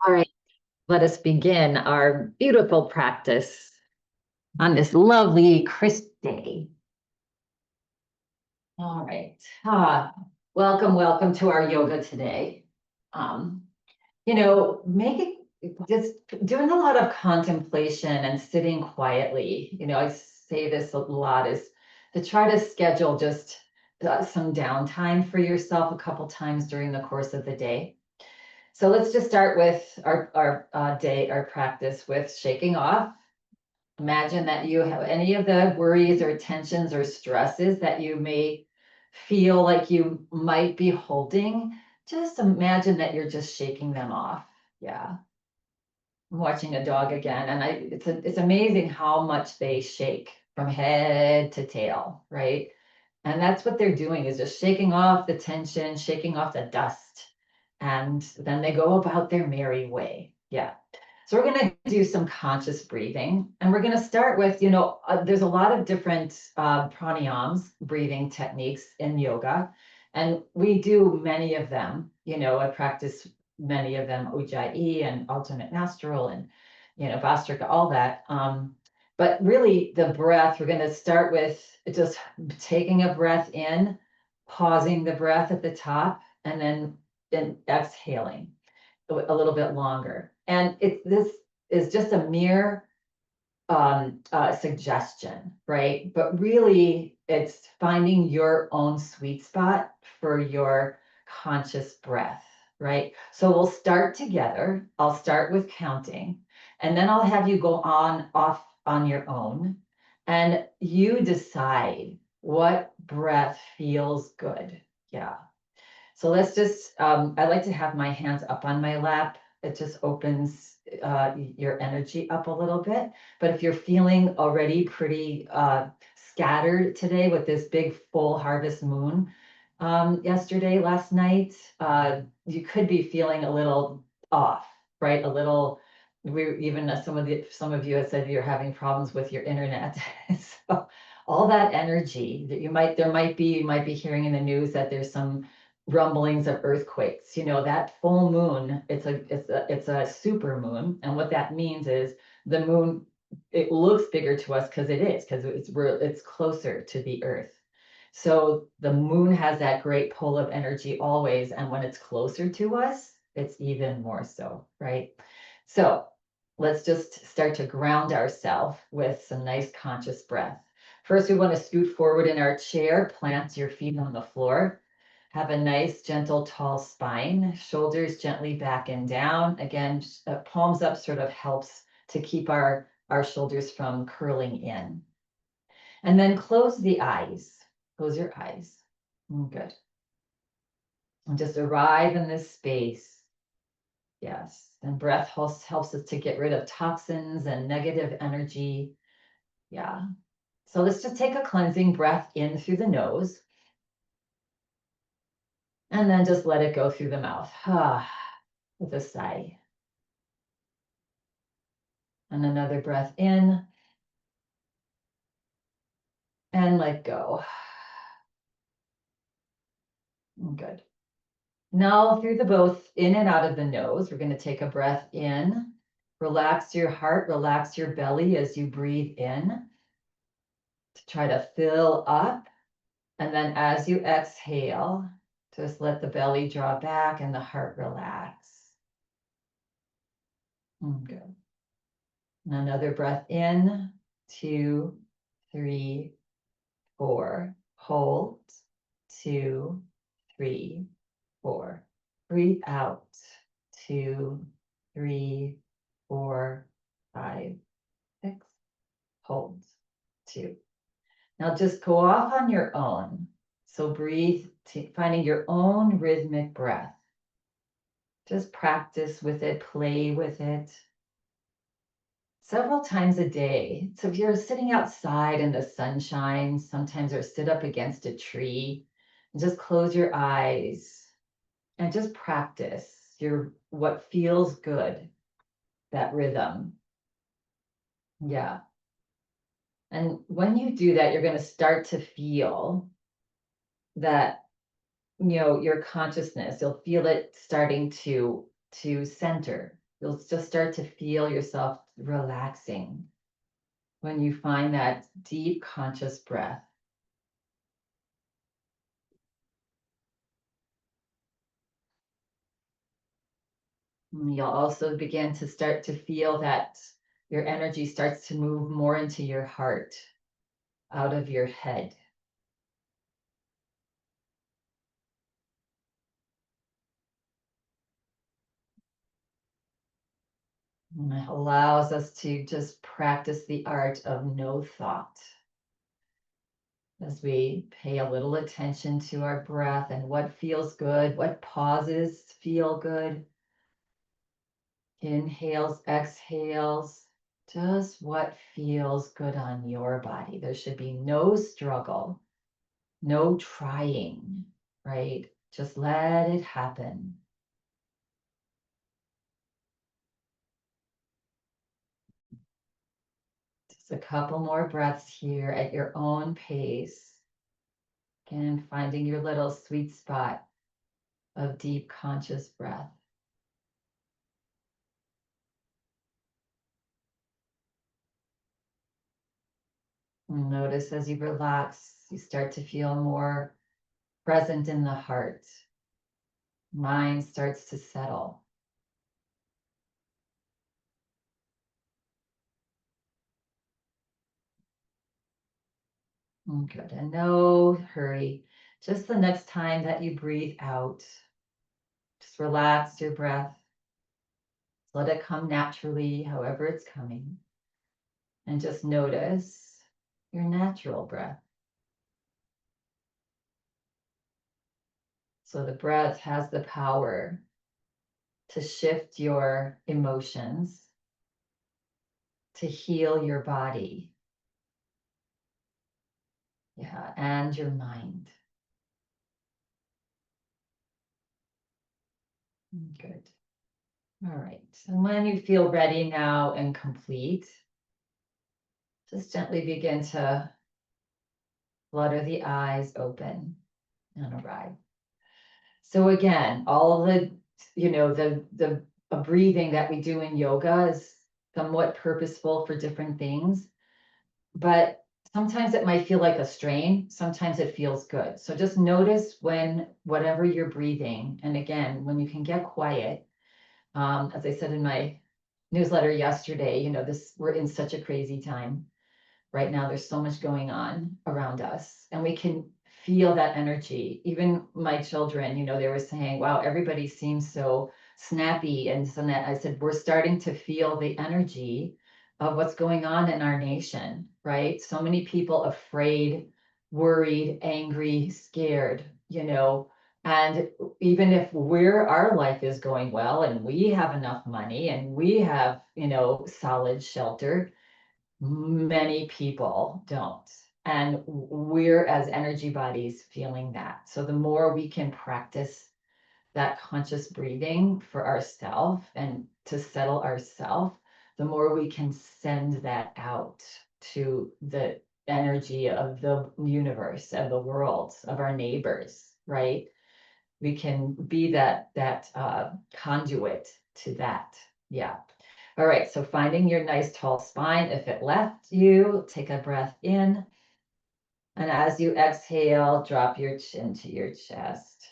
All right, let us begin our beautiful practice on this lovely crisp day. All right. Welcome to our yoga today. Um, make it just doing a lot of contemplation and sitting quietly. I say this a lot is to try to schedule just some downtime for yourself a couple times during the course of the day. So let's just start with our practice with shaking off. Imagine that you have any of the worries or tensions or stresses that you may feel like you might be holding. Just imagine that you're just shaking them off. Yeah. I'm watching a dog again, and it's amazing how much they shake from head to tail, right? And that's what they're doing is just shaking off the tension, shaking off the dust, and then they go about their merry way. Yeah. So we're going to do some conscious breathing, and we're going to start with, there's a lot of different pranayams, breathing techniques in yoga, and we do many of them. I practice many of them, Ujjayi and alternate nostril and, Vastrika, all that. But really the breath, we're going to start with just taking a breath in, pausing the breath at the top, and then exhaling a little bit longer. And this is just a mere suggestion, right? But really it's finding your own sweet spot for your conscious breath, right? So we'll start together. I'll start with counting, and then I'll have you go off on your own, and you decide what breath feels good. Yeah. So let's just, I like to have my hands up on my lap. It just opens your energy up a little bit. But if you're feeling already pretty scattered today with this big full harvest moon last night, you could be feeling a little off, right? A little, we even some of you have said you're having problems with your internet. So all that energy that you might be hearing in the news that there's some rumblings of earthquakes. That full moon, it's a super moon, and what that means is the moon, it looks bigger to us because it's closer to the earth. So the moon has that great pull of energy always, and when it's closer to us, it's even more so, right? So let's just start to ground ourselves with some nice conscious breath. First, we want to scoot forward in our chair, plant your feet on the floor. Have a nice, gentle, tall spine, shoulders gently back and down. Again, palms up sort of helps to keep our shoulders from curling in. And then close the eyes. Close your eyes. Good. And just arrive in this space. Yes. And breath helps us to get rid of toxins and negative energy. Yeah. So let's just take a cleansing breath in through the nose. And then just let it go through the mouth. With a sigh. And another breath in. And let go. Good. Now through the both in and out of the nose, we're going to take a breath in. Relax your heart, relax your belly as you breathe in to try to fill up. And then as you exhale, just let the belly draw back and the heart relax. Good. And another breath in, 2, 3, 4. Hold, 2, 3, 4. Breathe out, 2, 3, 4, 5, 6. Hold, 2. Now just go off on your own. So breathe, finding your own rhythmic breath. Just practice with it, play with it. Several times a day. So if you're sitting outside in the sunshine, sometimes or sit up against a tree, and just close your eyes and just practice what feels good, that rhythm. Yeah. And when you do that, you're going to start to feel that, your consciousness, you'll feel it starting to center. You'll just start to feel yourself relaxing when you find that deep conscious breath. And you'll also begin to start to feel that your energy starts to move more into your heart, out of your head. And it allows us to just practice the art of no thought as we pay a little attention to our breath and what feels good, what pauses feel good, inhales, exhales, just what feels good on your body. There should be no struggle, no trying, right? Just let it happen. Just a couple more breaths here at your own pace. Again, finding your little sweet spot of deep conscious breath. And notice as you relax, you start to feel more present in the heart. Mind starts to settle. Good. And no hurry. Just the next time that you breathe out, just relax your breath. Let it come naturally, however it's coming. And just notice your natural breath. So the breath has the power to shift your emotions, to heal your body, yeah, and your mind. Good. All right. And when you feel ready now and complete, just gently begin to flutter the eyes open and arrive. So again, all of the, the breathing that we do in yoga is somewhat purposeful for different things, but sometimes it might feel like a strain. Sometimes it feels good. So just notice when, whatever you're breathing, and again, when you can get quiet, as I said in my newsletter yesterday, we're in such a crazy time right now. There's so much going on around us, and we can feel that energy. Even my children, they were saying, wow, everybody seems so snappy. And so that I said, we're starting to feel the energy of what's going on in our nation, right? So many people afraid, worried, angry, scared, and even if our life is going well and we have enough money and we have, solid shelter, many people don't. And we're, as energy bodies, feeling that. So the more we can practice that conscious breathing for ourselves and to settle ourselves, the more we can send that out to the energy of the universe, of the world, of our neighbors, right? We can be that conduit to that. Yeah. All right, so finding your nice tall spine. If it left you, take a breath in. And as you exhale, drop your chin to your chest.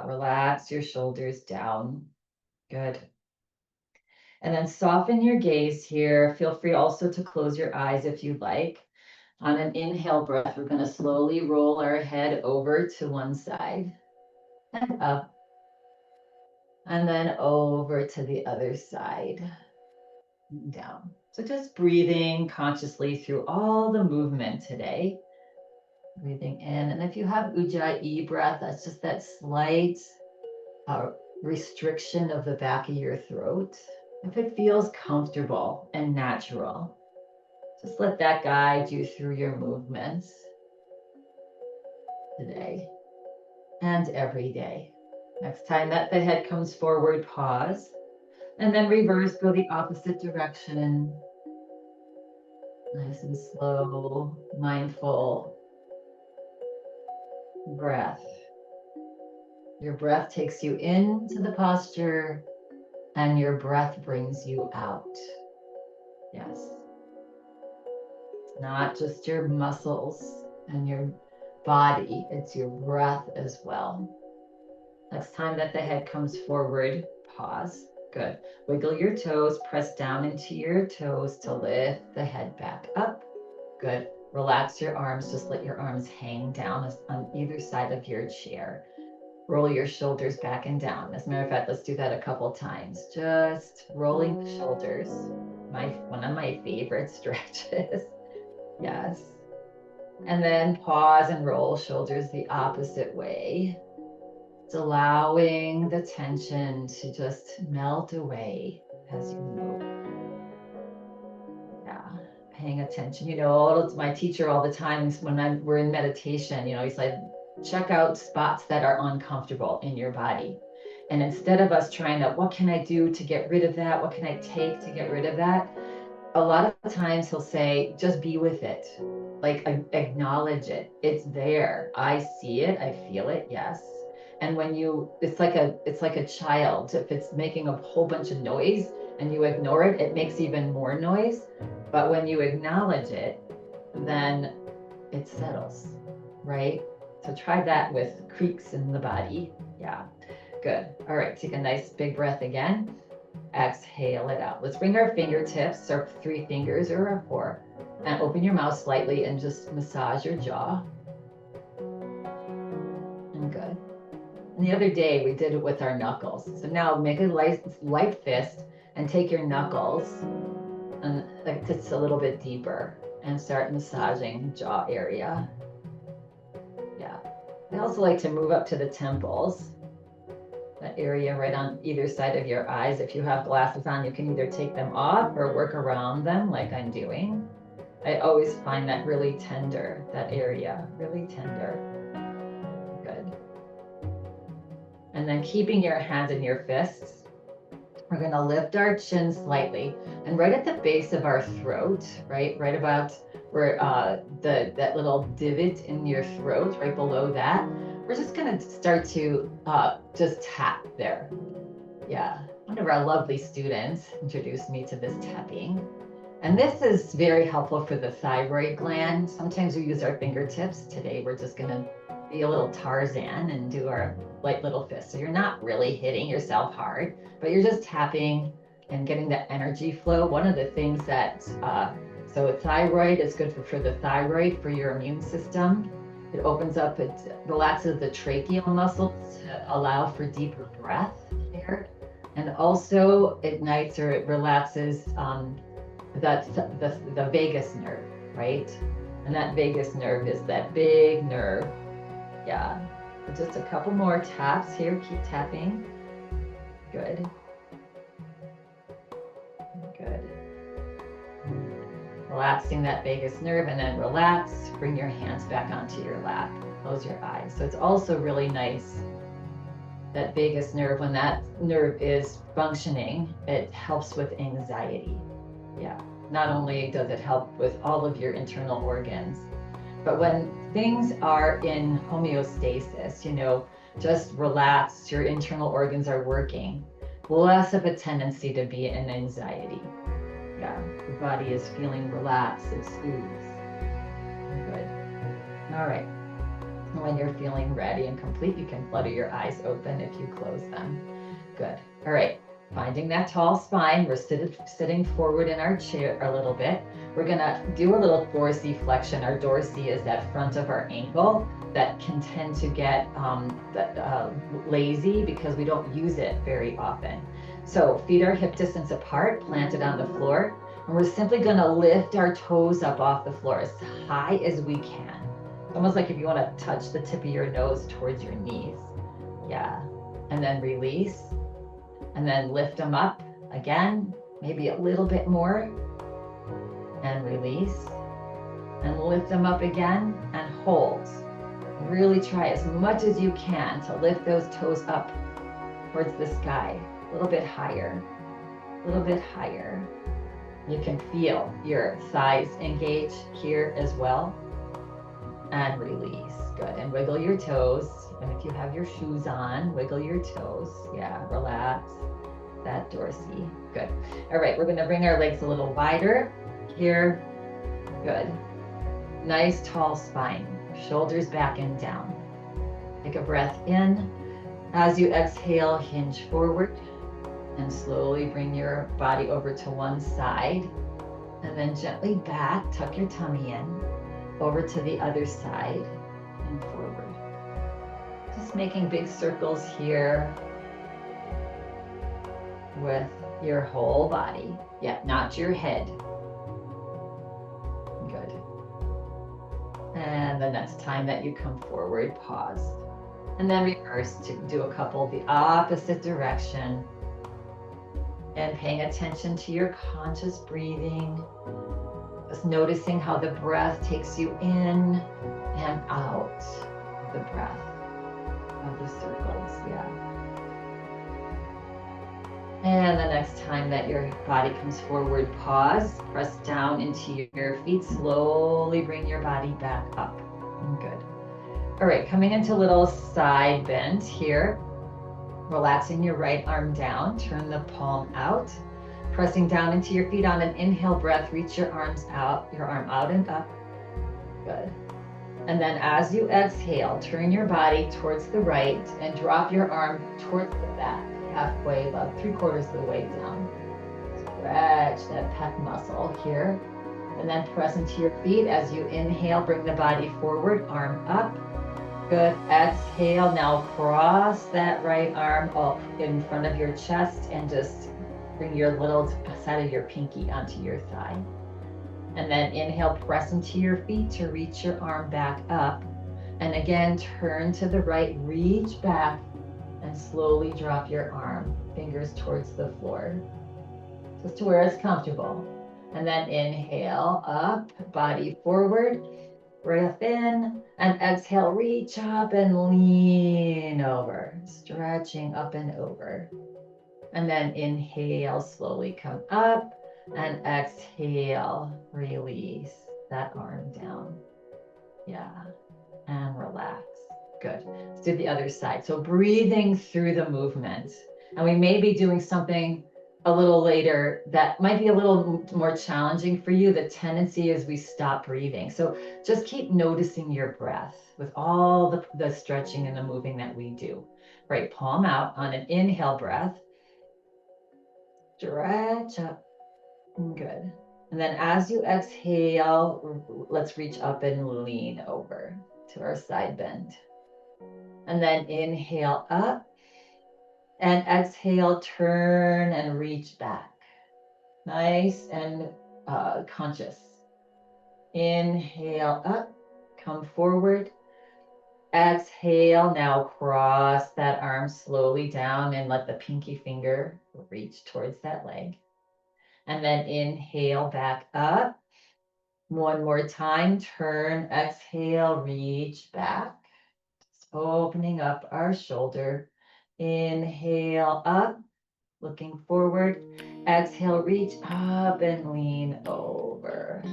Relax your shoulders down. Good. And then soften your gaze here. Feel free also to close your eyes if you'd like. On an inhale breath, we're going to slowly roll our head over to one side and up, and then over to the other side. Down. So just breathing consciously through all the movement today. Breathing in. And if you have Ujjayi breath, that's just that slight restriction of the back of your throat. If it feels comfortable and natural, just let that guide you through your movements today and every day. Next time that the head comes forward, pause. And then reverse, go the opposite direction. Nice and slow, mindful breath. Your breath takes you into the posture and your breath brings you out. Yes. It's not just your muscles and your body, it's your breath as well. Next time that the head comes forward, pause. Good. Wiggle your toes, press down into your toes to lift the head back up. Good. Relax your arms, just let your arms hang down on either side of your chair. Roll your shoulders back and down. As a matter of fact, let's do that a couple times. Just rolling the shoulders. One of my favorite stretches. Yes. And then pause and roll shoulders the opposite way. Just allowing the tension to just melt away as you move. Yeah, paying attention. You know, my teacher all the time when we're in meditation, you know, he's like, check out spots that are uncomfortable in your body. And instead of us trying to, what can I do to get rid of that? What can I take to get rid of that? A lot of times he'll say, just be with it. Like acknowledge it. It's there. I see it. I feel it. Yes. And when it's like a child. If it's making a whole bunch of noise and you ignore it, it makes even more noise. But when you acknowledge it, then it settles, right? So try that with creaks in the body. Yeah, good. All right, take a nice big breath again. Exhale it out. Let's bring our fingertips, or 3 fingers or a 4, and open your mouth slightly and just massage your jaw. And good. And the other day we did it with our knuckles. So now make a light fist and take your knuckles and just a little bit deeper and start massaging jaw area. Yeah. I also like to move up to the temples. That area right on either side of your eyes. If you have glasses on, you can either take them off or work around them like I'm doing. I always find that really tender, that area, really tender. Good. And then keeping your hands in your fists, we're going to lift our chin slightly, and right at the base of our throat, right about where that little divot in your throat, right below that, we're just going to start to just tap there. Yeah, one of our lovely students introduced me to this tapping. And this is very helpful for the thyroid gland. Sometimes we use our fingertips. Today, we're just going to be a little Tarzan and do our light little fist. So you're not really hitting yourself hard, but you're just tapping and getting the energy flow. One of the things that, so thyroid is good for the thyroid, for your immune system. It opens up, it relaxes the tracheal muscles to allow for deeper breath here. And also ignites or it relaxes the vagus nerve, right? And that vagus nerve is that big nerve. Yeah. So just a couple more taps here. Keep tapping. Good. Good. Relaxing that vagus nerve, and then relax. Bring your hands back onto your lap. Close your eyes. So it's also really nice, that vagus nerve, when that nerve is functioning, it helps with anxiety. Yeah. Not only does it help with all of your internal organs, but when things are in homeostasis, you know, just relaxed, your internal organs are working, less of a tendency to be in anxiety. Yeah, the body is feeling relaxed and soothed. Good. All right. When you're feeling ready and complete, you can flutter your eyes open if you close them. Good. All right. Finding that tall spine, we're sitting forward in our chair a little bit. We're gonna do a little dorsiflexion. Our dorsi is that front of our ankle that can tend to get lazy because we don't use it very often. So feet are hip distance apart, planted on the floor, and we're simply gonna lift our toes up off the floor as high as we can. It's almost like if you wanna touch the tip of your nose towards your knees. Yeah, and then release. And then lift them up again, maybe a little bit more, and release, and lift them up again and hold. Really try as much as you can to lift those toes up towards the sky, a little bit higher, a little bit higher. You can feel your thighs engage here as well, and release. Good. And wiggle your toes. And if you have your shoes on, wiggle your toes. Yeah, relax. that dorsey. Good. All right, we're gonna bring our legs a little wider here. Good. Nice tall spine, shoulders back and down. Take a breath in. As you exhale, hinge forward and slowly bring your body over to one side and then gently back, tuck your tummy in, over to the other side and forward. Just making big circles here with your whole body. Yeah, not your head. Good. And the next time that you come forward, pause. And then reverse to do a couple the opposite direction. And paying attention to your conscious breathing. Just noticing how the breath takes you in and out. The breath of the circles, yeah. And the next time that your body comes forward, pause, press down into your feet, slowly bring your body back up. Good. All right, coming into a little side bend here. Relaxing your right arm down, turn the palm out, pressing down into your feet on an inhale breath, reach your arms out, your arm out and up. Good. And then as you exhale, turn your body towards the right and drop your arm towards the back, halfway, about 3/4 of the way down. Stretch that pec muscle here. And then press into your feet as you inhale, bring the body forward, arm up. Good. Exhale. Now cross that right arm up in front of your chest and just bring your little side of your pinky onto your thigh. And then inhale, press into your feet to reach your arm back up. And again, turn to the right, reach back and slowly drop your arm, fingers towards the floor, just to where it's comfortable. And then inhale, up, body forward. Breath in and exhale, reach up and lean over, stretching up and over. And then inhale, slowly come up and exhale, release that arm down. Yeah, and relax. Good. Let's do the other side. So breathing through the movement. And we may be doing something a little later that might be a little more challenging for you. The tendency is we stop breathing. So just keep noticing your breath with all the stretching and the moving that we do. Right, palm out on an inhale breath. Stretch up. Good. And then as you exhale, let's reach up and lean over to our side bend. And then inhale up. And exhale, turn and reach back. Nice and conscious. Inhale up, come forward. Exhale, now cross that arm slowly down and let the pinky finger reach towards that leg. And then inhale back up. One more time, turn, exhale, reach back. Just opening up our shoulder. Inhale up, looking forward. Exhale, reach up and lean over.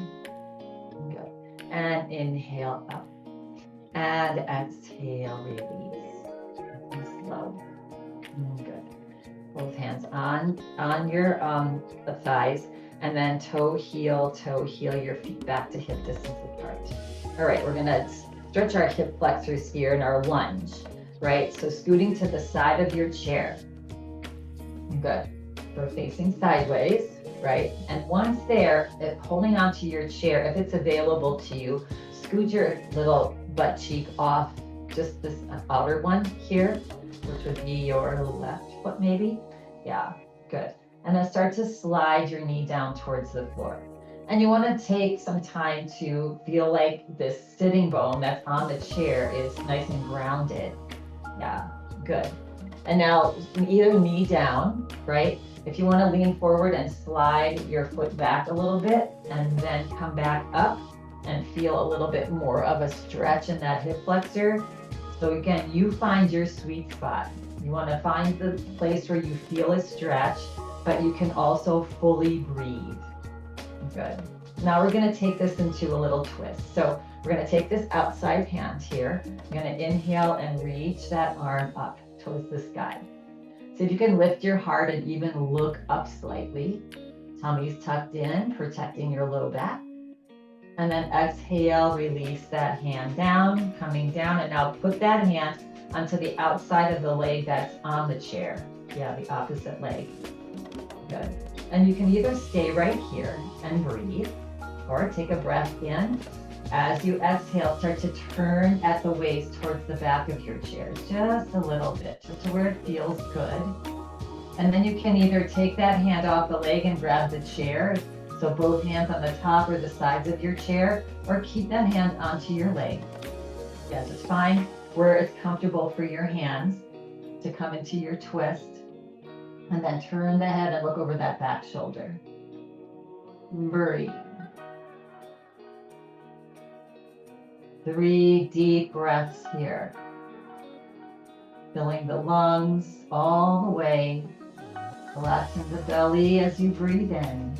Good. And inhale up. And exhale, release. And slow. Good. Both hands on your thighs. And then toe heel, your feet back to hip distance apart. All right, we're gonna stretch our hip flexors here in our lunge. Right, so scooting to the side of your chair. Good. We're facing sideways, right? And once there, holding onto your chair, if it's available to you, scoot your little butt cheek off, just this outer one here, which would be your left foot maybe. Yeah, good. And then start to slide your knee down towards the floor. And you want to take some time to feel like this sitting bone that's on the chair is nice and grounded. Yeah, good. And now either knee down, right? If you want to lean forward and slide your foot back a little bit and then come back up and feel a little bit more of a stretch in that hip flexor. So again, you find your sweet spot. You want to find the place where you feel a stretch, but you can also fully breathe. Good. Now we're going to take this into a little twist. So we're going to take this outside hand here. I'm going to inhale and reach that arm up towards the sky. See if you can lift your heart and even look up slightly. Tummy's tucked in, protecting your low back. And then exhale, release that hand down, coming down. And now put that hand onto the outside of the leg that's on the chair. Yeah, the opposite leg. Good. And you can either stay right here and breathe, or take a breath in. As you exhale, start to turn at the waist towards the back of your chair, just a little bit, just to where it feels good. And then you can either take that hand off the leg and grab the chair, so both hands on the top or the sides of your chair, or keep that hand onto your leg. Yeah, just find where it's comfortable for your hands to come into your twist. And then turn the head and look over that back shoulder. Breathe. 3 deep breaths here. Filling the lungs all the way. Relaxing the belly as you breathe in.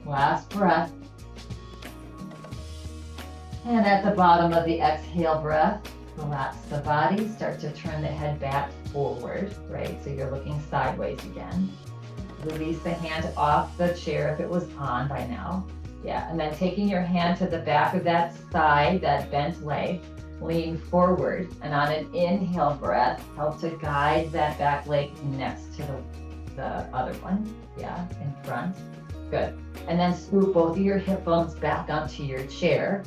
Last breath. And at the bottom of the exhale breath, relax the body. Start to turn the head back forward, right? So you're looking sideways again. Release the hand off the chair if it was on by now. Yeah, and then taking your hand to the back of that side, that bent leg, lean forward. And on an inhale breath, help to guide that back leg next to the other one. Yeah, in front. Good. And then scoop both of your hip bones back onto your chair.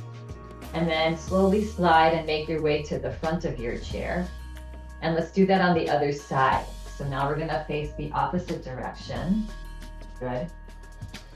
And then slowly slide and make your way to the front of your chair. And let's do that on the other side. So now we're gonna face the opposite direction. Good.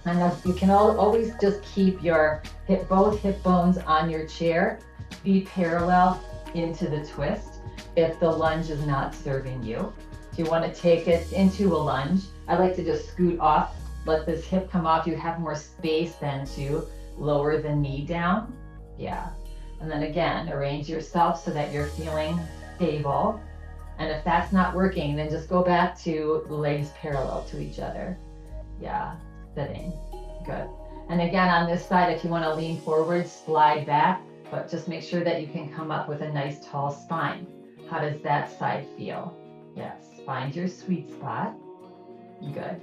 And you can always just keep your both hip bones on your chair, feet parallel into the twist if the lunge is not serving you. If you wanna take it into a lunge, I like to just scoot off, let this hip come off. You have more space then to lower the knee down. Yeah. And then again, arrange yourself so that you're feeling stable. And if that's not working, then just go back to legs parallel to each other. Yeah, sitting. Good. And again, on this side, if you want to lean forward, slide back, but just make sure that you can come up with a nice tall spine. How does that side feel? Yes, find your sweet spot. Good.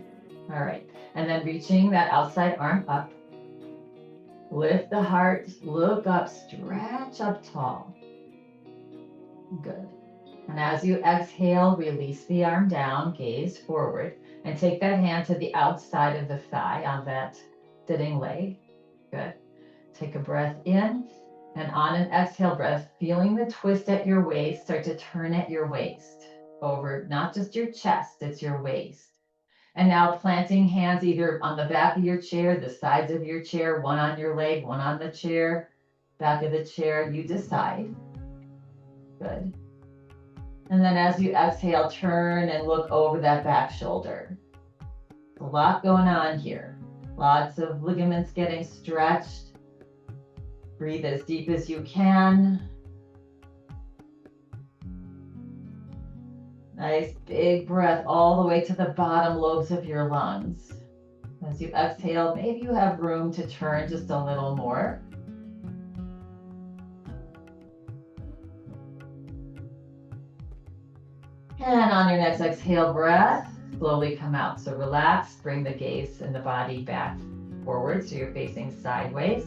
All right. And then reaching that outside arm up. Lift the heart, look up, stretch up tall. Good. And as you exhale, release the arm down, gaze forward, and take that hand to the outside of the thigh on that sitting leg. Good. Take a breath in, and on an exhale breath, feeling the twist at your waist, start to turn at your waist over, not just your chest, it's your waist. And now planting hands either on the back of your chair, the sides of your chair, one on your leg, one on the chair, back of the chair, you decide. Good. And then as you exhale, turn and look over that back shoulder. A lot going on here. Lots of ligaments getting stretched. Breathe as deep as you can. Nice big breath all the way to the bottom lobes of your lungs. As you exhale, maybe you have room to turn just a little more. And on your next exhale breath, slowly come out. So relax, bring the gaze and the body back forward so you're facing sideways.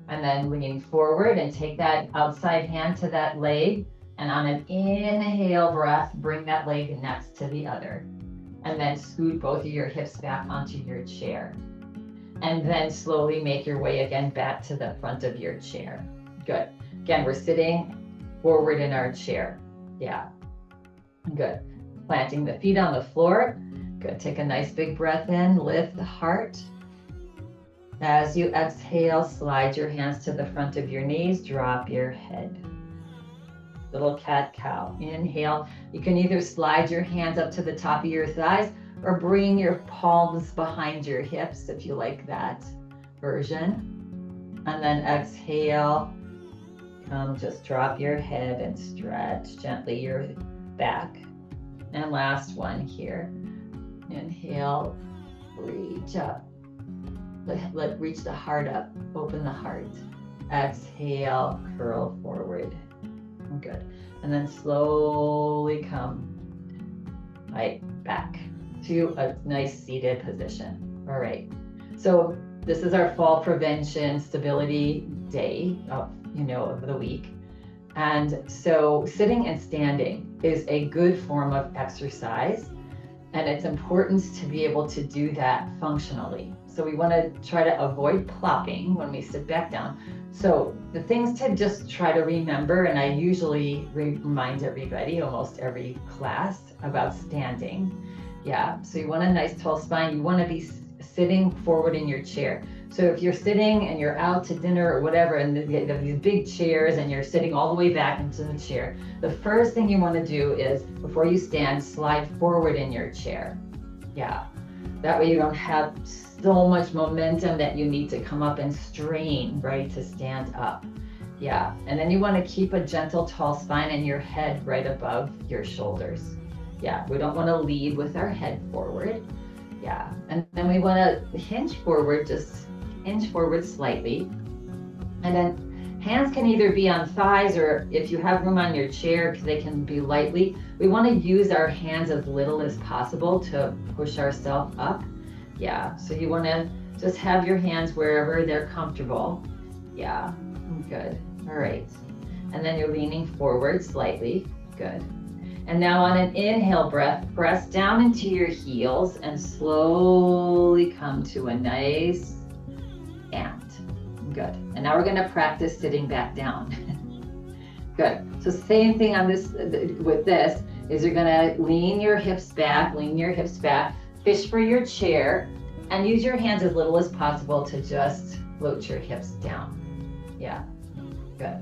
And then lean forward and take that outside hand to that leg. And on an inhale breath, bring that leg next to the other. And then scoot both of your hips back onto your chair. And then slowly make your way again back to the front of your chair. Good. Again, we're sitting forward in our chair. Yeah. Good. Planting the feet on the floor. Good. Take a nice big breath in. Lift the heart. As you exhale, slide your hands to the front of your knees. Drop your head. Little cat-cow. Inhale. You can either slide your hands up to the top of your thighs or bring your palms behind your hips if you like that version. And then exhale. Just drop your head and stretch gently your back. And last one here. Inhale. Reach up. Reach the heart up. Open the heart. Exhale. Curl forward. Good. And then slowly come right back to a nice seated position. All right. So this is our fall prevention stability day of the week. And so sitting and standing is a good form of exercise. And it's important to be able to do that functionally. So we want to try to avoid plopping when we sit back down. So the things to just try to remember, and I usually remind everybody, almost every class, about standing. Yeah, so you want a nice tall spine. You want to be sitting forward in your chair. So if you're sitting and you're out to dinner or whatever, and you have these big chairs and you're sitting all the way back into the chair, the first thing you want to do is, before you stand, slide forward in your chair. Yeah, that way you don't have so much momentum that you need to come up and strain, right, to stand up. Yeah, and then you want to keep a gentle, tall spine and your head right above your shoulders. Yeah, we don't want to lead with our head forward. Yeah, and then we want to hinge forward, just hinge forward slightly. And then hands can either be on thighs, or if you have room on your chair, they can be lightly. We want to use our hands as little as possible to push ourselves up. Yeah, so you want to just have your hands wherever they're comfortable. Yeah, good. All right. And then you're leaning forward slightly. Good. And now on an inhale breath, press down into your heels and slowly come to a nice and. Good. And now we're going to practice sitting back down. Good. So same thing on this with this is you're going to lean your hips back, fish for your chair, and use your hands as little as possible to just float your hips down. Yeah. Good.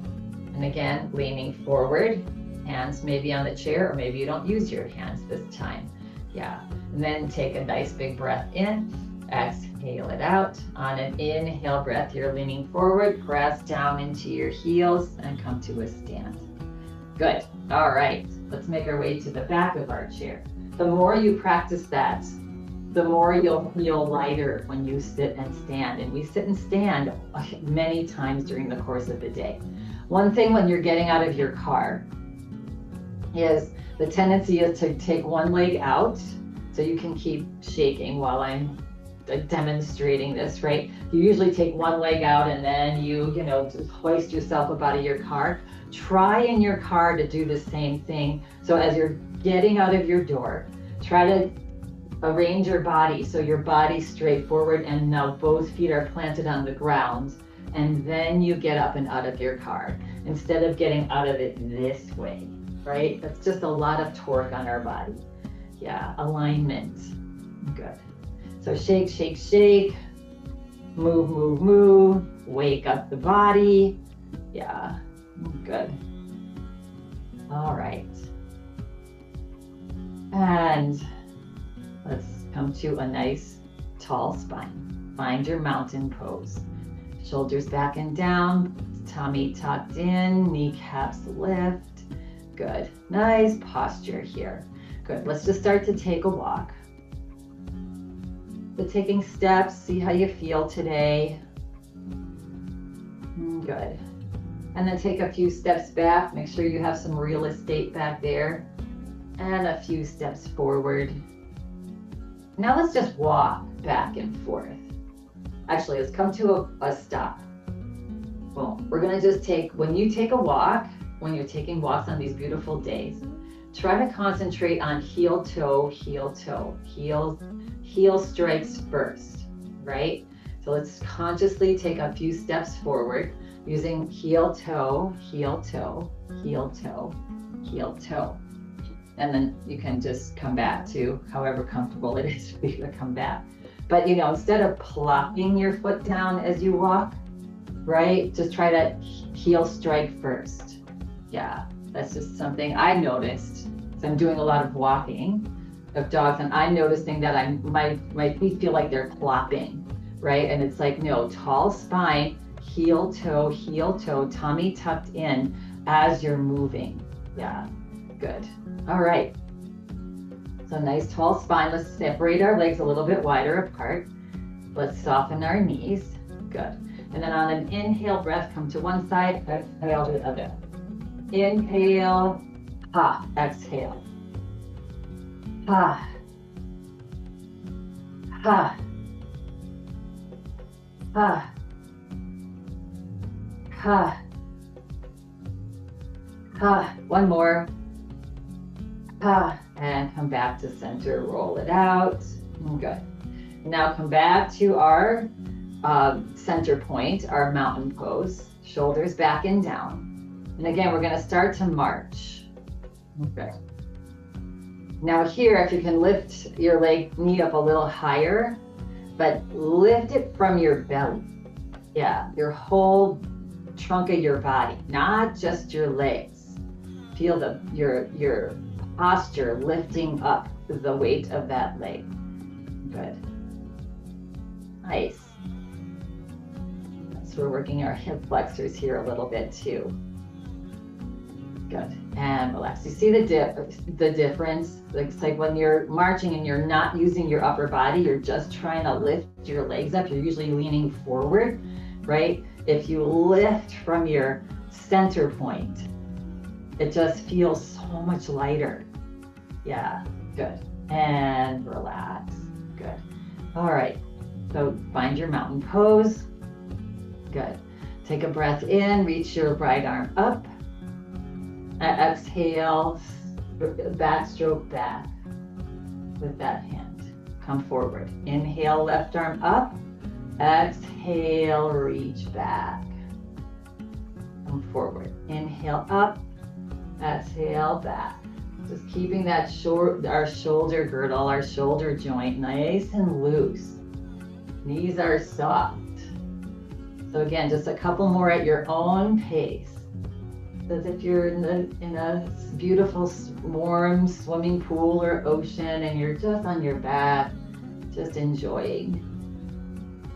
And again, leaning forward. Hands maybe on the chair, or maybe you don't use your hands this time. Yeah, and then take a nice big breath in, exhale it out. On an inhale breath, you're leaning forward, press down into your heels and come to a stand. Good. All right, let's make our way to the back of our chair. The more you practice that, the more you'll feel lighter when you sit and stand. And we sit and stand many times during the course of the day. One thing when you're getting out of your car is the tendency is to take one leg out, so you can keep shaking while I'm demonstrating this, right? You usually take one leg out and then you just hoist yourself up out of your car. Try in your car to do the same thing. So as you're getting out of your door, try to arrange your body so your body's straight forward and now both feet are planted on the ground, and then you get up and out of your car instead of getting out of it this way. Right? That's just a lot of torque on our body. Yeah, alignment. Good. So shake, shake, shake. Move, move, move. Wake up the body. Yeah, good. All right. And let's come to a nice tall spine. Find your mountain pose. Shoulders back and down. Tummy tucked in. Kneecaps lift. Good. Nice posture here. Good. Let's just start to take a walk. So taking steps, see how you feel today. Good. And then take a few steps back. Make sure you have some real estate back there. And a few steps forward. Now let's just walk back and forth. Actually, let's come to a stop. Boom. We're going to just when you take a walk, when you're taking walks on these beautiful days, try to concentrate on heel toe, heel toe. Heel strikes first, right? So let's consciously take a few steps forward using heel toe, heel toe, heel toe, heel toe. And then you can just come back to however comfortable it is for you to come back. But instead of plopping your foot down as you walk, right? Just try to heel strike first. Yeah, that's just something I noticed. So I'm doing a lot of walking of dogs, and I'm noticing that my feet feel like they're plopping, right? And it's like, no, tall spine, heel toe, tummy tucked in as you're moving. Yeah, good. All right. So nice tall spine. Let's separate our legs a little bit wider apart. Let's soften our knees. Good. And then on an inhale breath, come to one side, exhale to the other. Inhale, ha, exhale. Ha, ha, ha, ha, ha. One more. Ha, and come back to center, roll it out. Good. Now come back to our center point, our mountain pose. Shoulders back and down. And again, we're going to start to march. Okay. Now here, if you can lift your knee up a little higher, but lift it from your belly. Yeah, your whole trunk of your body, not just your legs. Feel your posture lifting up the weight of that leg. Good. Nice. So we're working our hip flexors here a little bit too. Good. And relax. You see the difference? It's like when you're marching and you're not using your upper body, you're just trying to lift your legs up. You're usually leaning forward, right? If you lift from your center point, it just feels so much lighter. Yeah, good. And relax. Good. All right. So find your mountain pose. Good. Take a breath in, reach your right arm up. Exhale, backstroke back with that hand. Come forward. Inhale, left arm up. Exhale, reach back. Come forward. Inhale up. Exhale, back. Just keeping that our shoulder girdle, our shoulder joint nice and loose. Knees are soft. So again, just a couple more at your own pace. As if you're in a beautiful, warm swimming pool or ocean and you're just on your back, just enjoying.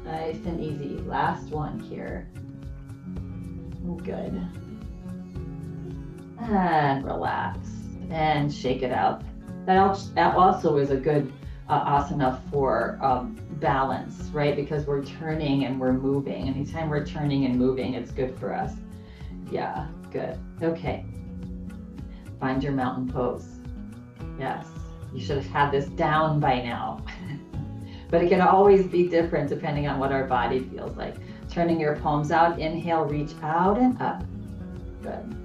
Nice and easy. Last one here. Good. And relax and shake it out. That also is a good asana for balance, right? Because we're turning and we're moving. Anytime we're turning and moving, it's good for us. Yeah, good. Okay. Find your mountain pose. Yes, you should have had this down by now. But it can always be different depending on what our body feels like. Turning your palms out, inhale, reach out and up. Good.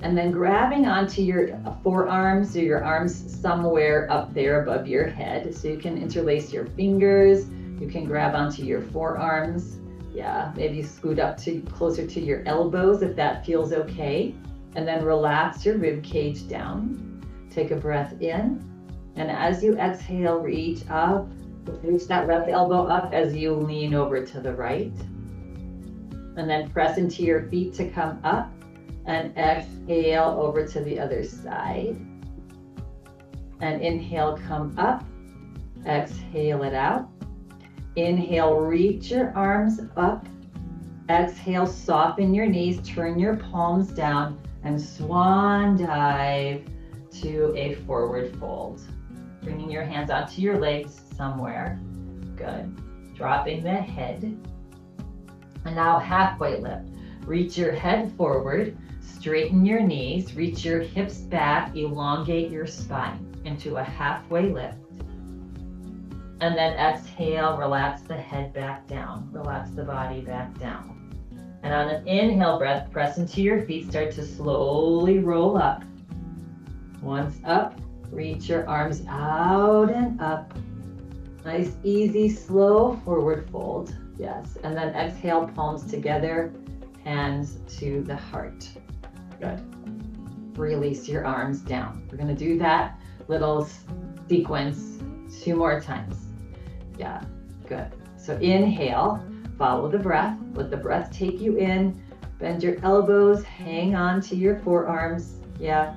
And then grabbing onto your forearms or your arms somewhere up there above your head. So you can interlace your fingers. You can grab onto your forearms. Yeah, maybe scoot up closer to your elbows if that feels okay. And then relax your rib cage down. Take a breath in. And as you exhale, reach up. Reach that left elbow up as you lean over to the right. And then press into your feet to come up. And exhale over to the other side. And inhale, come up. Exhale it out. Inhale, reach your arms up. Exhale, soften your knees, turn your palms down, and swan dive to a forward fold. Bringing your hands onto your legs somewhere. Good. Dropping the head. And now halfway lift. Reach your head forward, straighten your knees, reach your hips back, elongate your spine into a halfway lift. And then exhale, relax the head back down. Relax the body back down. And on an inhale breath, press into your feet, start to slowly roll up. Once up, reach your arms out and up. Nice, easy, slow forward fold. Yes, and then exhale, palms together, hands to the heart. Good. Release your arms down. We're gonna do that little sequence 2 more times. Yeah, good. So inhale, follow the breath, let the breath take you in, bend your elbows, hang on to your forearms. Yeah,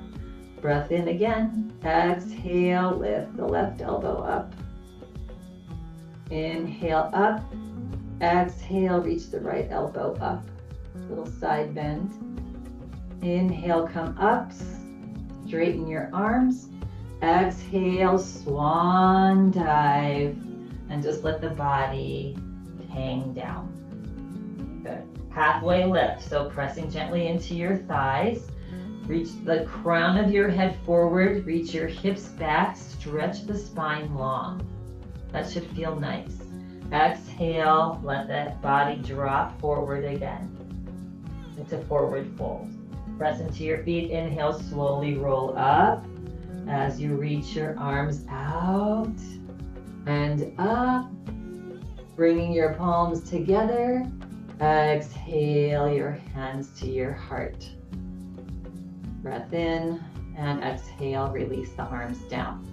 breath in again. Exhale, lift the left elbow up. Inhale up. Exhale, reach the right elbow up. Little side bend. Inhale, come up. Straighten your arms. Exhale, swan dive. And just let the body hang down. Good. Halfway lift. So pressing gently into your thighs. Reach the crown of your head forward, reach your hips back, stretch the spine long. That should feel nice. Exhale, let that body drop forward again into forward fold. Press into your feet, inhale, slowly roll up as you reach your arms out and up, bringing your palms together. Exhale your hands to your heart. Breath in and exhale, release the arms down.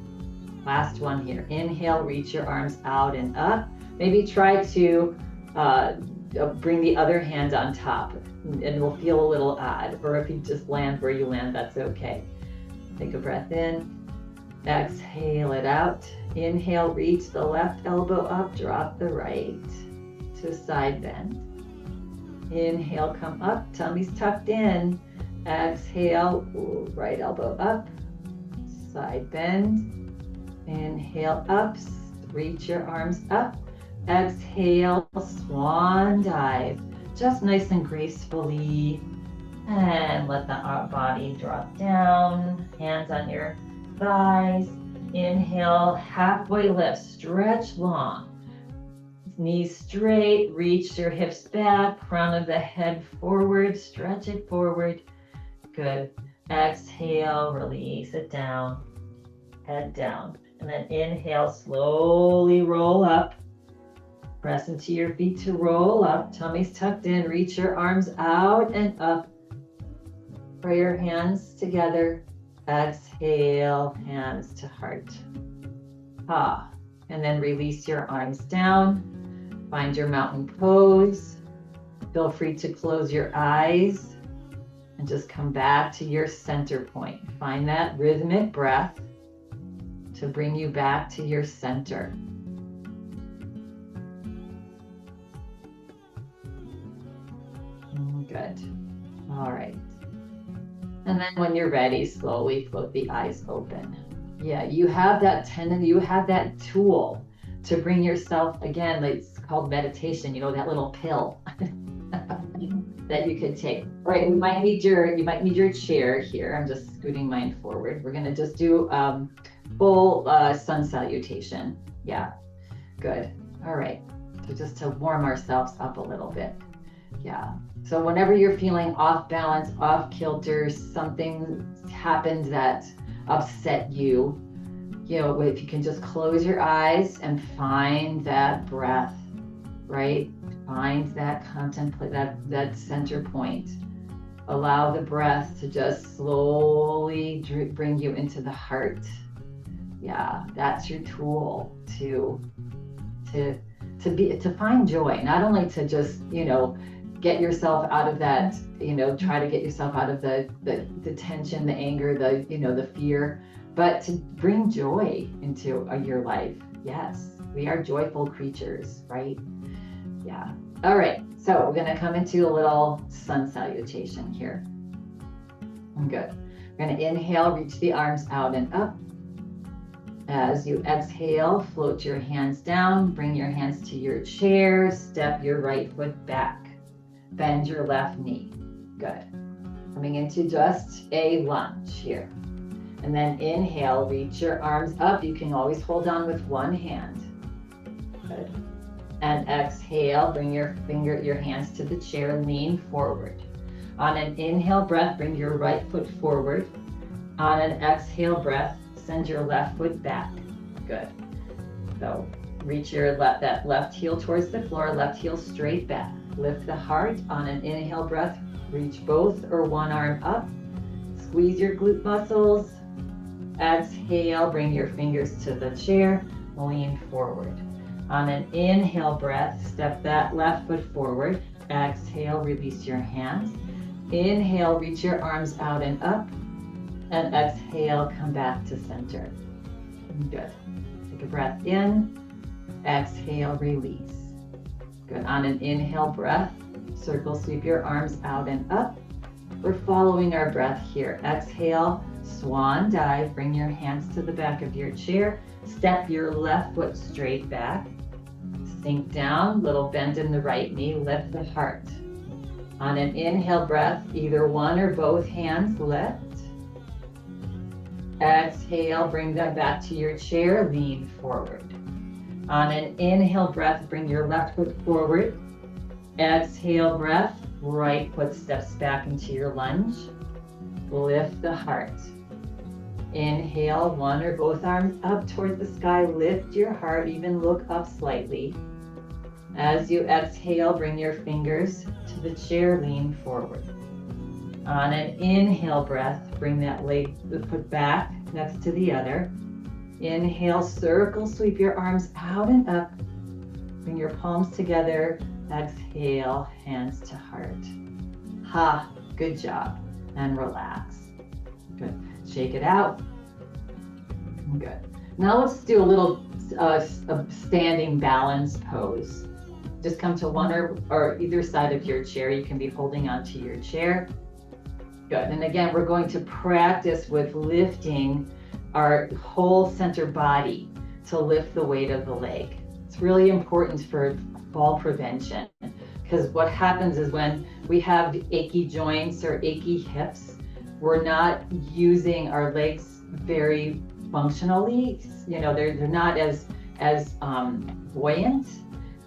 Last one here. Inhale, reach your arms out and up. Maybe try to bring the other hand on top, and it'll feel a little odd. Or if you just land where you land, that's okay. Take a breath in. Exhale it out. Inhale, reach the left elbow up, drop the right to side bend. Inhale, come up, tummy's tucked in. Exhale, right elbow up, side bend. Inhale, up, reach your arms up. Exhale, swan dive, just nice and gracefully. And let the body drop down, hands on your thighs. Inhale, halfway lift, stretch long. Knees straight, reach your hips back, crown of the head forward, stretch it forward. Good. Exhale, release it down, head down. And then inhale, slowly roll up. Press into your feet to roll up. Tummy's tucked in. Reach your arms out and up. Pray your hands together. Exhale, hands to heart. Ah. And then release your arms down. Find your mountain pose. Feel free to close your eyes. And just come back to your center point. Find that rhythmic breath to bring you back to your center. Good. All right. And then when you're ready, slowly float the eyes open. Yeah, you have that you have that tool to bring yourself, again, it's called meditation, that little pill. That you could take. All right, you might need your chair here. I'm just scooting mine forward. We're gonna just do full sun salutation. Yeah, good. All right, so just to warm ourselves up a little bit. Yeah, so whenever you're feeling off balance, off kilter, something happened that upset you, if you can just close your eyes and find that breath, right? Find that that center point. Allow the breath to just slowly bring you into the heart. Yeah, that's your tool to find joy. Not only to just get yourself out of that, try to get yourself out of the tension, the anger, the fear, but to bring joy into your life. Yes, we are joyful creatures, right? Yeah. All right. So we're going to come into a little sun salutation here. Good. We're going to inhale, reach the arms out and up. As you exhale, float your hands down, bring your hands to your chair, step your right foot back, bend your left knee. Good. Coming into just a lunge here. And then inhale, reach your arms up. You can always hold on with one hand. Good. And exhale, bring your hands to the chair, lean forward. On an inhale breath, bring your right foot forward. On an exhale breath, send your left foot back. Good. So reach that left heel towards the floor, left heel straight back. Lift the heart. On an inhale breath, reach both or one arm up. Squeeze your glute muscles. Exhale, bring your fingers to the chair, lean forward. On an inhale breath, step that left foot forward. Exhale, release your hands. Inhale, reach your arms out and up. And exhale, come back to center. Good. Take a breath in. Exhale, release. Good. On an inhale breath, circle sweep your arms out and up. We're following our breath here. Exhale, swan dive. Bring your hands to the back of your chair. Step your left foot straight back. Sink down, little bend in the right knee, lift the heart. On an inhale breath, either one or both hands lift. Exhale, bring them back to your chair, lean forward. On an inhale breath, bring your left foot forward. Exhale breath, right foot steps back into your lunge. Lift the heart. Inhale, one or both arms up toward the sky. Lift your heart, even look up slightly. As you exhale, bring your fingers to the chair, lean forward. On an inhale breath, bring that leg, the foot back next to the other. Inhale, circle, sweep your arms out and up. Bring your palms together. Exhale, hands to heart. Ha, good job. And relax. Good. Shake it out. Good. Now let's do a little standing balance pose. Just come to one or either side of your chair. You can be holding onto your chair. Good. And again, we're going to practice with lifting our whole center body to lift the weight of the leg. It's really important for fall prevention, because what happens is when we have achy joints or achy hips, we're not using our legs very functionally. You know, they're not as buoyant,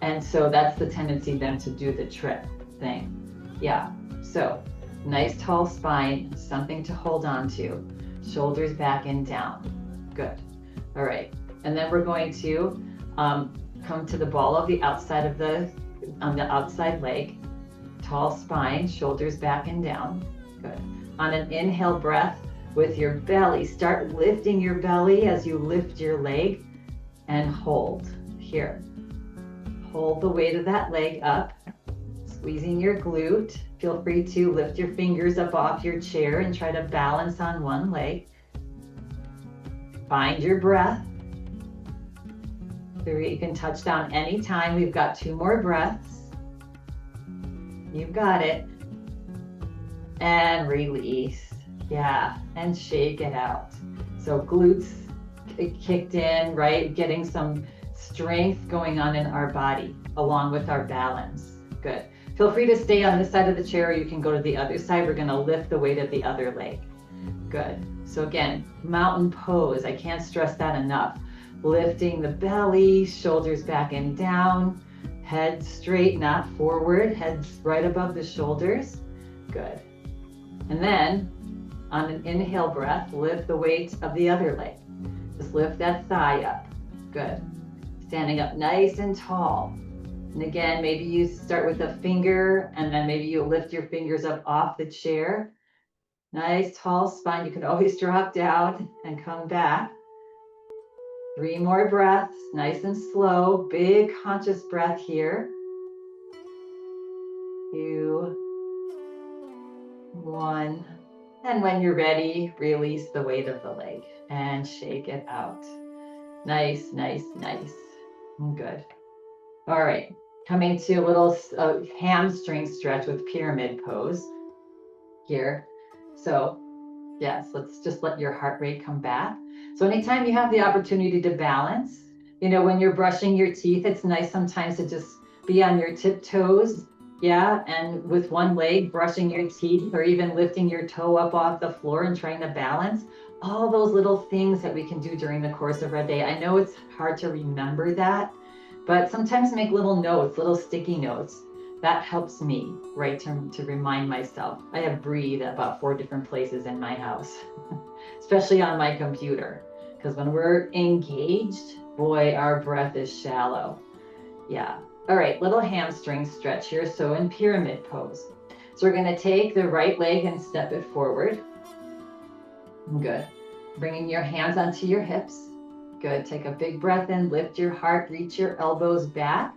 and so that's the tendency then to do the trip thing. Yeah. So nice tall spine, something to hold on to. Shoulders back and down. Good. All right. And then we're going to come to the ball of the outside of on the outside leg. Tall spine, shoulders back and down. Good. On an inhale breath with your belly, start lifting your belly as you lift your leg and hold here. Hold the weight of that leg up, squeezing your glute. Feel free to lift your fingers up off your chair and try to balance on one leg. Find your breath. You can touch down anytime. We've got 2 more breaths. You've got it. And release. Yeah, and shake it out. So glutes kicked in, right? Getting some strength going on in our body along with our balance. Good. Feel free to stay on this side of the chair, or you can go to the other side. We're going to lift the weight of the other leg. Good. So again, mountain pose. I can't stress that enough. Lifting the belly, shoulders back and down, head straight, not forward, head right above the shoulders. Good. And then on an inhale breath, lift the weight of the other leg. Just lift that thigh up. Good. Standing up nice and tall. And again, maybe you start with a finger, and then maybe you lift your fingers up off the chair. Nice tall spine. You can always drop down and come back. 3 more breaths, nice and slow. Big conscious breath here. 2, 1. And when you're ready, release the weight of the leg and shake it out. Nice, nice, nice. Good. All right. Coming to a little hamstring stretch with pyramid pose here. So yes, let's just let your heart rate come back. So anytime you have the opportunity to balance, you know, when you're brushing your teeth, it's nice sometimes to just be on your tiptoes. Yeah. And with one leg brushing your teeth, or even lifting your toe up off the floor and trying to balance. All those little things that we can do during the course of our day. I know it's hard to remember that, but sometimes make little notes, little sticky notes. That helps me, right, to remind myself. I have breathe at about 4 different places in my house, especially on my computer, because when we're engaged, boy, our breath is shallow. Yeah. All right, little hamstring stretch here. So in pyramid pose. So we're going to take the right leg and step it forward. Good. Bringing your hands onto your hips. Good. Take a big breath in, lift your heart, reach your elbows back.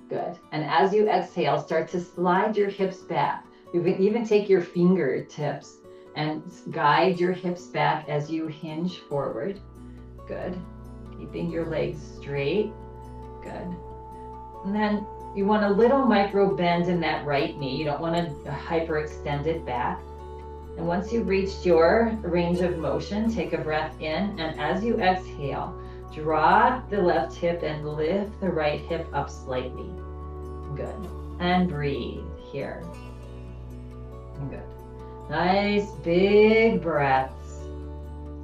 Good. And as you exhale, start to slide your hips back. You can even take your fingertips and guide your hips back as you hinge forward. Good. Keeping your legs straight. Good. And then you want a little micro bend in that right knee. You don't want to hyperextend it back. And once you've reached your range of motion, take a breath in. And as you exhale, drop the left hip and lift the right hip up slightly. Good. And breathe here. Good. Nice big breaths.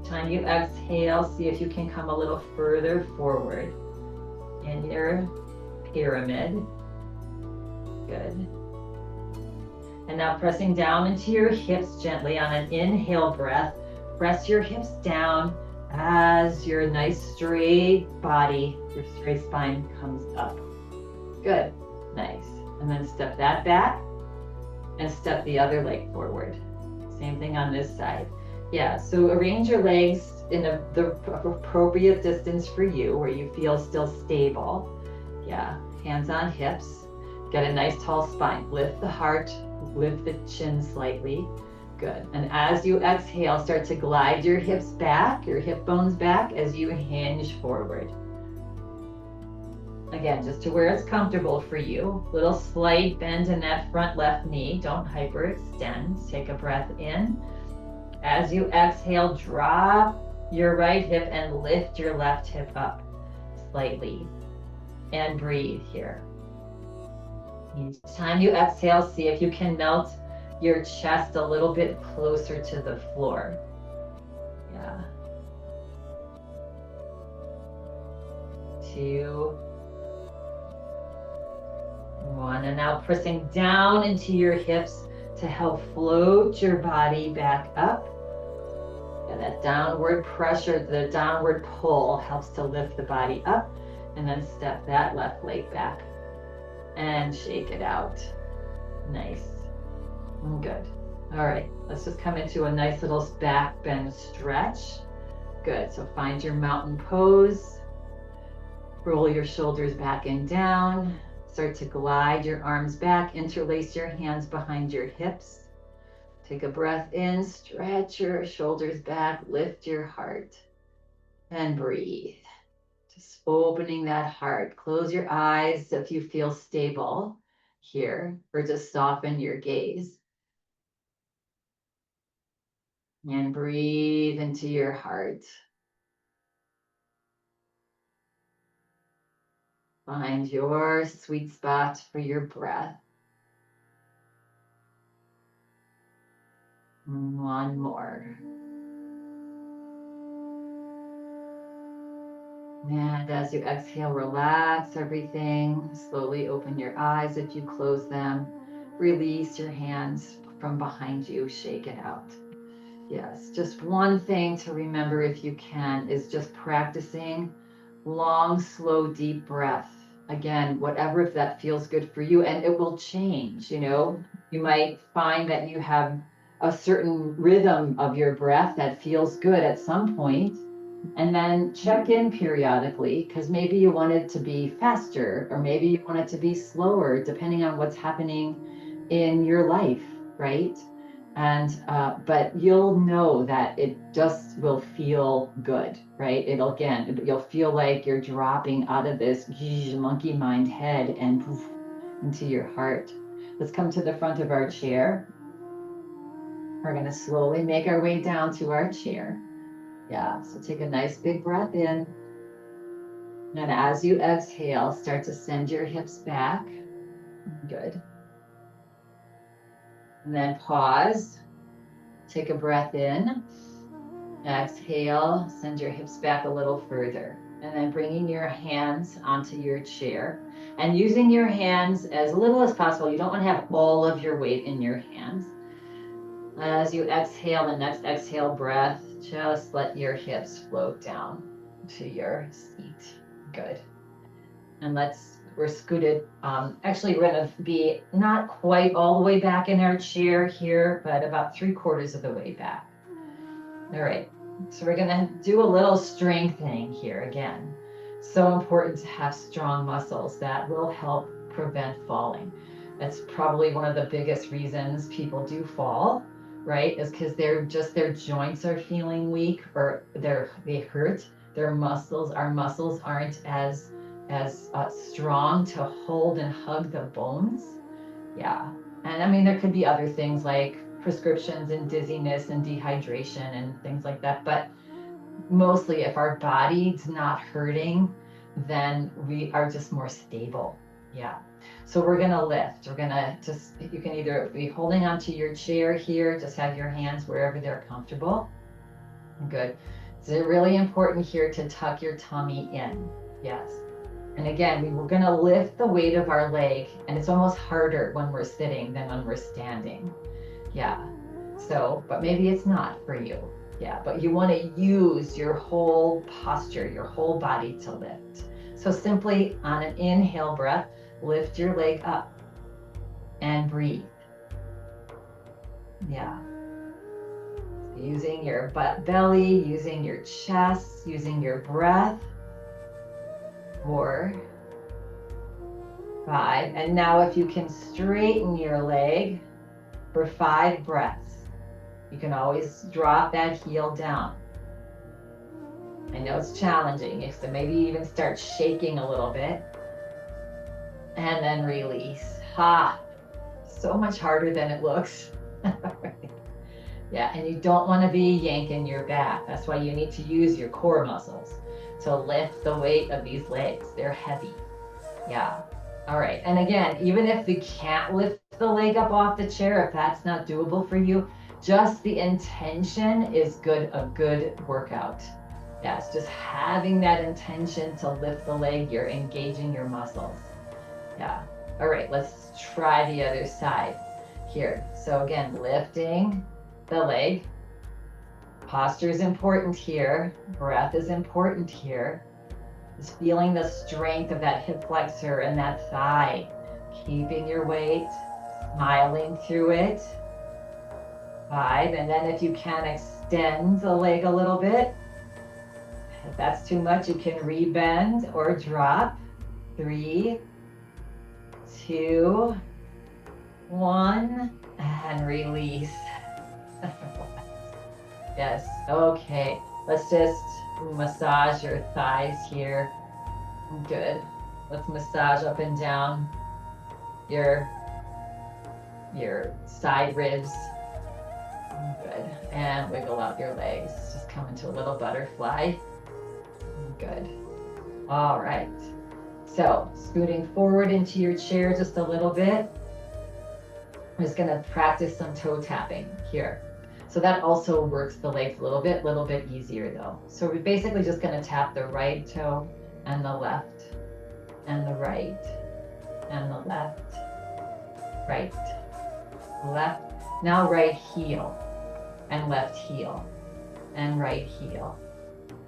Time you exhale, see if you can come a little further forward in your pyramid. Good. And now pressing down into your hips gently on an inhale breath. Press your hips down as your nice straight body, your straight spine comes up. Good. Nice. And then step that back and step the other leg forward. Same thing on this side. Yeah, so arrange your legs in the appropriate distance for you where you feel still stable. Yeah, hands on hips. Get a nice tall spine. Lift the heart, lift the chin slightly. Good. And as you exhale, start to glide your hips back, your hip bones back as you hinge forward. Again, just to where it's comfortable for you. Little slight bend in that front left knee. Don't hyperextend. Take a breath in. As you exhale, drop your right hip and lift your left hip up slightly. And breathe here. Each time you exhale, see if you can melt your chest a little bit closer to the floor. Yeah. 2, 1. And now pressing down into your hips to help float your body back up. And that downward pressure, the downward pull helps to lift the body up. And then step that left leg back and shake it out. Nice. Good. All right, let's just come into a nice little back bend stretch. Good, so find your mountain pose. Roll your shoulders back and down. Start to glide your arms back, interlace your hands behind your hips. Take a breath in, stretch your shoulders back, lift your heart, and breathe. Just opening that heart. Close your eyes if you feel stable here, or just soften your gaze. And breathe into your heart. Find your sweet spot for your breath. One more. And as you exhale, relax everything. Slowly open your eyes if you close them. Release your hands from behind you. Shake it out. Yes, just one thing to remember if you can is just practicing long, slow, deep breath. Again, whatever, if that feels good for you, and it will change, you know. You might find that you have a certain rhythm of your breath that feels good at some point, and then check in periodically, because maybe you want it to be faster, or maybe you want it to be slower, depending on what's happening in your life, right? And but you'll know that it just will feel good, right? You'll feel like you're dropping out of this monkey mind head and poof, into your heart. Let's come to the front of our chair. We're going to slowly make our way down to our chair. Yeah, so take a nice big breath in. And as you exhale, start to send your hips back. Good. And then pause. Take a breath in. Exhale, send your hips back a little further. And then bringing your hands onto your chair and using your hands as little as possible. You don't want to have all of your weight in your hands. As you exhale, the next exhale breath, just let your hips float down to your seat. Good. And we're scooted. Actually, we're going to be not quite all the way back in our chair here, but about 3/4 of the way back. All right. So we're going to do a little strengthening here again. So important to have strong muscles that will help prevent falling. That's probably one of the biggest reasons people do fall, right? Is because their joints are feeling weak, or they hurt. Our muscles aren't as strong to hold and hug the bones. Yeah. And I mean, there could be other things like prescriptions and dizziness and dehydration and things like that. But mostly if our body's not hurting, then we are just more stable. Yeah. So we're gonna lift. We're gonna just, you can either be holding onto your chair here, just have your hands wherever they're comfortable. Good. It's really important here to tuck your tummy in. Yes. And again, we're gonna lift the weight of our leg, and it's almost harder when we're sitting than when we're standing. Yeah. So, but maybe it's not for you. Yeah, but you want to use your whole posture, your whole body to lift. So simply on an inhale breath, lift your leg up and breathe. Yeah. Using your butt belly, using your chest, using your breath. 4, 5. And now if you can straighten your leg for 5 breaths, you can always drop that heel down. I know it's challenging, so maybe even start shaking a little bit. And then release. So much harder than it looks. Yeah, and you don't want to be yanking your back. That's why you need to use your core muscles to lift the weight of these legs. They're heavy. Yeah. All right. And again, even if you can't lift the leg up off the chair, if that's not doable for you, just the intention is a good workout. Yes, just having that intention to lift the leg, you're engaging your muscles. Yeah. All right, let's try the other side here. So again, lifting the leg. Posture is important here. Breath is important here. Just feeling the strength of that hip flexor and that thigh. Keeping your weight, smiling through it. 5, and then if you can, extend the leg a little bit. If that's too much, you can rebend or drop. 3, 2, 1, and release. Yes, okay. Let's just massage your thighs here. Good. Let's massage up and down your side ribs. Good. And wiggle out your legs. Just come into a little butterfly. Good. All right. So scooting forward into your chair just a little bit. I'm just gonna practice some toe tapping here. So that also works the legs a little bit easier though. So we're basically just gonna tap the right toe and the left and the right and the left, right, left. Now right heel and left heel and right heel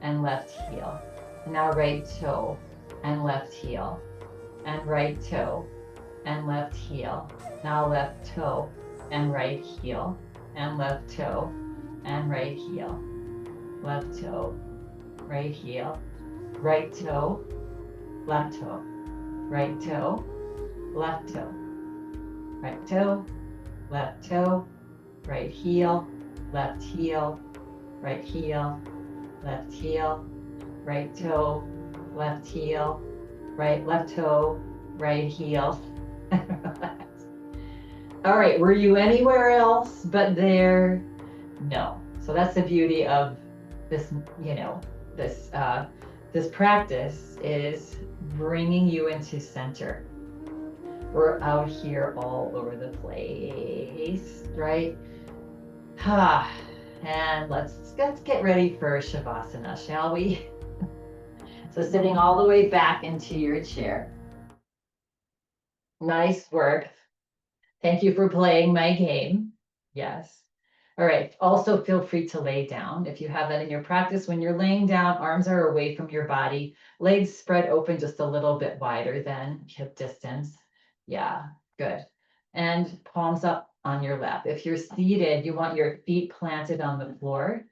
and left heel. Now right toe and left heel and right toe and left heel. Now left toe and right heel and left toe and right heel. Left toe, right heel, right toe, left toe, right toe, left toe, right toe, left toe, right heel, left heel, right heel, left heel, right toe, left heel, left toe, right heel. All right, were you anywhere else but there? No. So that's the beauty of this, this practice is bringing you into center. We're out here all over the place, right? And let's get ready for Shavasana, shall we? So sitting all the way back into your chair. Nice work. Thank you for playing my game. Yes. All right. Also feel free to lay down. If you have that in your practice, when you're laying down, arms are away from your body, legs spread open just a little bit wider than hip distance. Yeah, good. And palms up on your lap. If you're seated, you want your feet planted on the floor.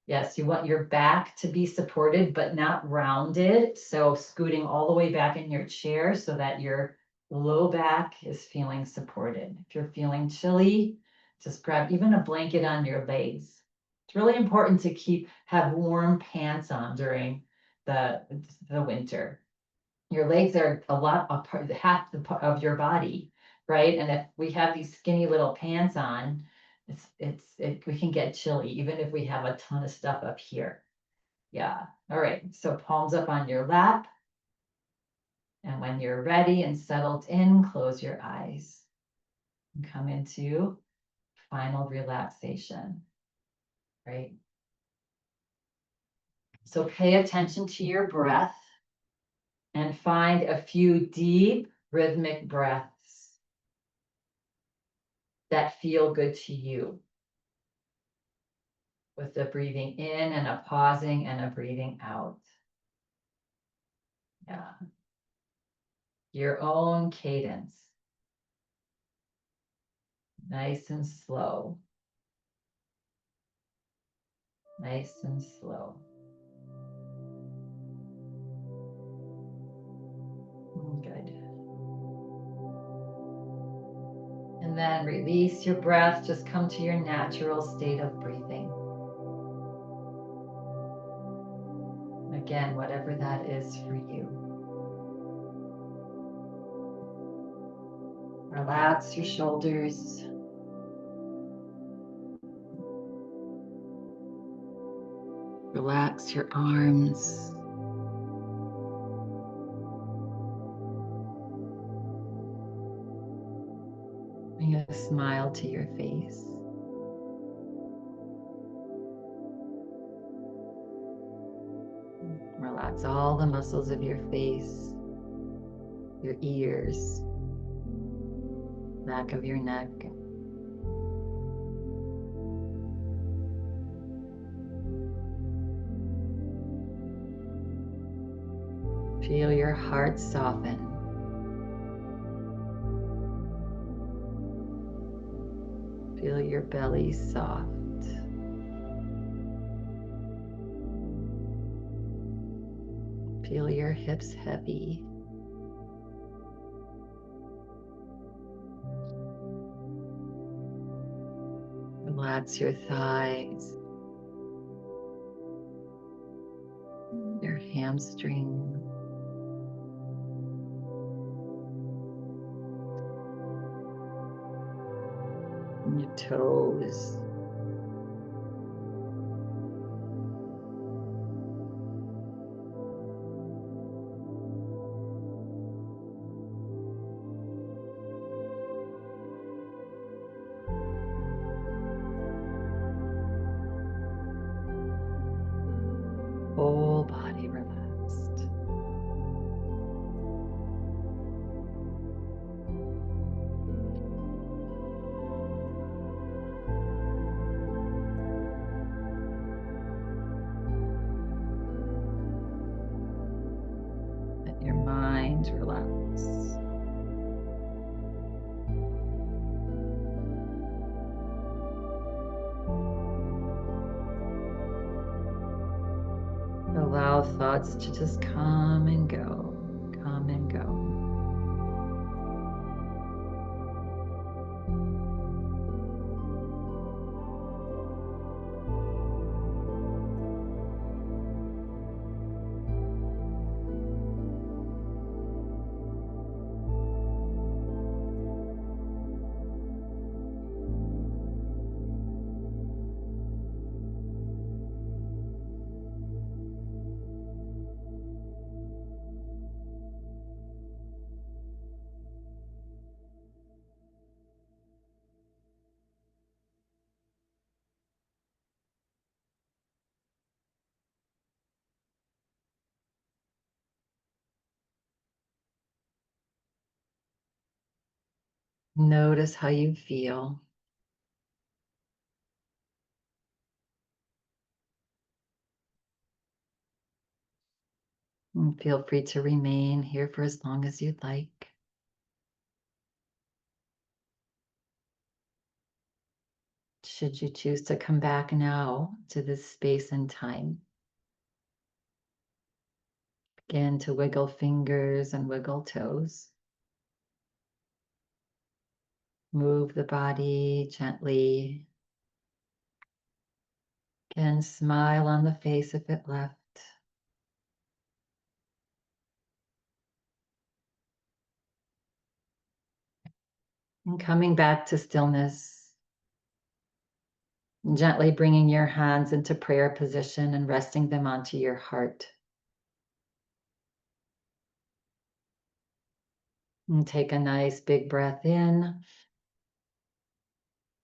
Yes, you want your back to be supported, but not rounded. So scooting all the way back in your chair so that your low back is feeling supported. If you're feeling chilly, just grab even a blanket on your legs. It's really important to have warm pants on during the winter. Your legs are a lot of half of your body, right? And if we have these skinny little pants on, we can get chilly even if we have a ton of stuff up here. Yeah. All right. So palms up on your lap. And when you're ready and settled in, close your eyes and come into final relaxation, right? So pay attention to your breath and find a few deep rhythmic breaths that feel good to you, with a breathing in and a pausing and a breathing out. Yeah. Your own cadence. Nice and slow. Nice and slow. Good. And then release your breath. Just come to your natural state of breathing. Again, whatever that is for you. Relax your shoulders. Relax your arms. Bring a smile to your face. Relax all the muscles of your face, your ears, back of your neck. Feel your heart soften. Feel your belly soft. Feel your hips heavy. Relax your thighs, your hamstring, and your toes. Whole body relaxed. Let your mind relax. Allow thoughts to just come and go, come and go. Notice how you feel. And feel free to remain here for as long as you'd like. Should you choose to come back now to this space and time, begin to wiggle fingers and wiggle toes. Move the body gently. Again, smile on the face if it left. And coming back to stillness, gently bringing your hands into prayer position and resting them onto your heart. And take a nice big breath in.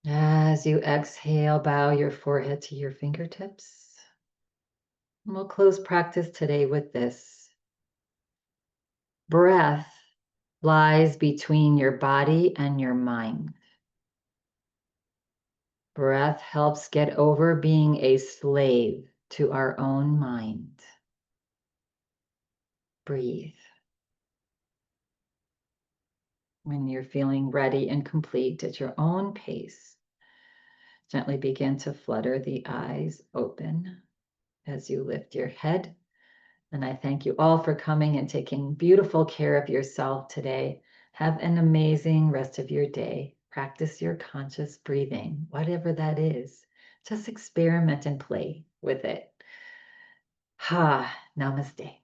As you exhale, bow your forehead to your fingertips. And we'll close practice today with this. Breath lies between your body and your mind. Breath helps get over being a slave to our own mind. Breathe. When you're feeling ready and complete at your own pace, gently begin to flutter the eyes open as you lift your head. And I thank you all for coming and taking beautiful care of yourself today. Have an amazing rest of your day. Practice your conscious breathing, whatever that is. Just experiment and play with it. Ha, namaste.